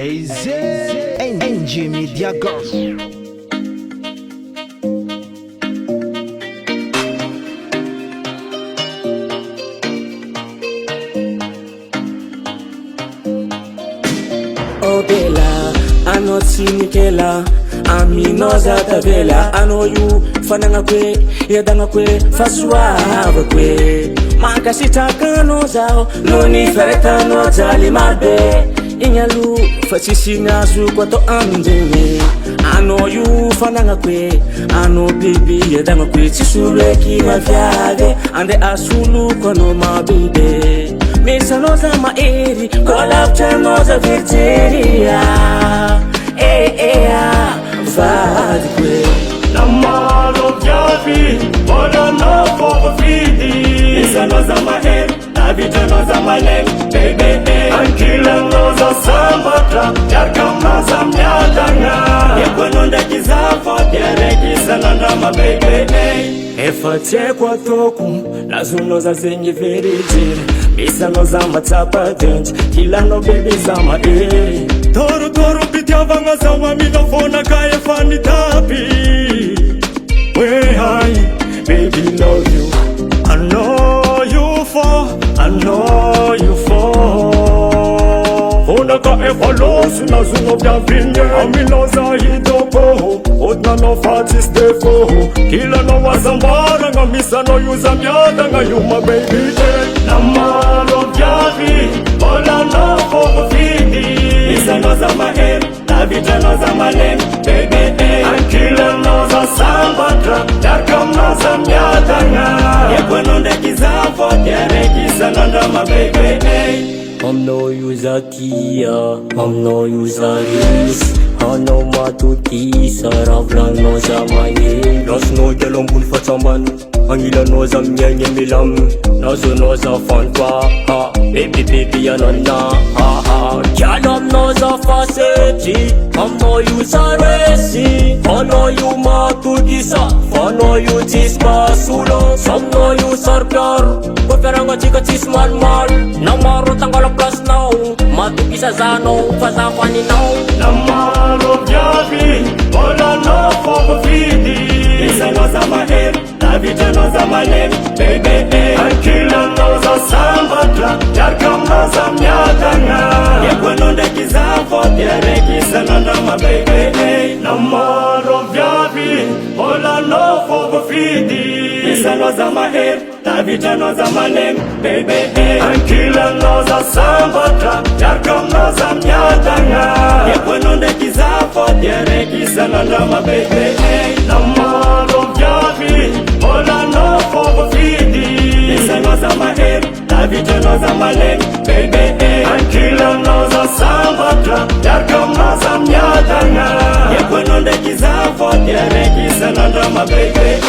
AZ NG Media Girls. Oh Bella, ano tsinikela aminoza tavela ano yu fananga kwe yadanga kwe fasuava kwe makasitakano zao noni feretano zali mabe inyalu fasisinazu kwato amjene ano yu fananga kwe ano bibi yadanga kwe chisuleki mavyave ande asulu kono mabide Misanoza maeri, kolapchanoza virginia Vadi kwe Namalo vyavi, mola no for vidi Misanoza maeri, navitanoza malem Baby, ankila noza sambatra Yarkamaza mnyadanga Yekononda kizafo, diereki sananda ma baby Efate kwa toku, nazunoza zenye verijiri Misanoza matapa denji, kila no baby zama Toro toro pitya vanga zawa milofona kaya fani tapi Way high, baby love you I know you for Fona ka efalosi na zuno vya vinye Amiloza hidoko, otna no fatis defo Kila no wazambara nga misa no yuza myada nga yuma baby Namalo vyavi, bola no for vidi Misanoza mahem, navitanoza malem Baby, ankila noza sambatra Yarkamaza myadanga Yekononde kizafo, diereki sananda ma baby I'm no user Kia, I'm no user Riz Ano matuti, sarablan no zamani Nas no gelong bulfatsaman Ang ilan no zamyanye milam Naso no za fanpa, ha Baby, yanon na, ha ha Kyalam no za faseti I'm no user Resi Ano yu matutisa Ano yu tisma sulo Som no user pyar Kuperanga chika tisman mal Namaro tanggal plus now Matukisa zano Fasafani now Namaro vyavi Bola no for vidi Misanoza mahem Navitanoza malem Baby Ankila noza sambatra Yarkamaza myadanga Yekononde kizafo Diereki sananda ma baby Namaro vyavi Bola no for vidi Misanoza mahem Navitanoza malem Baby Ankila noza sambatra Yarkamaza myadanga Yekononde kizafo Diereki sananda ma baby Namaro vyavi Bola no for vidi Misanoza mahem Navitanoza malem Baby Ankila noza sambatra Yarkamaza myadanga Yekononde kizafo Diereki sananda ma baby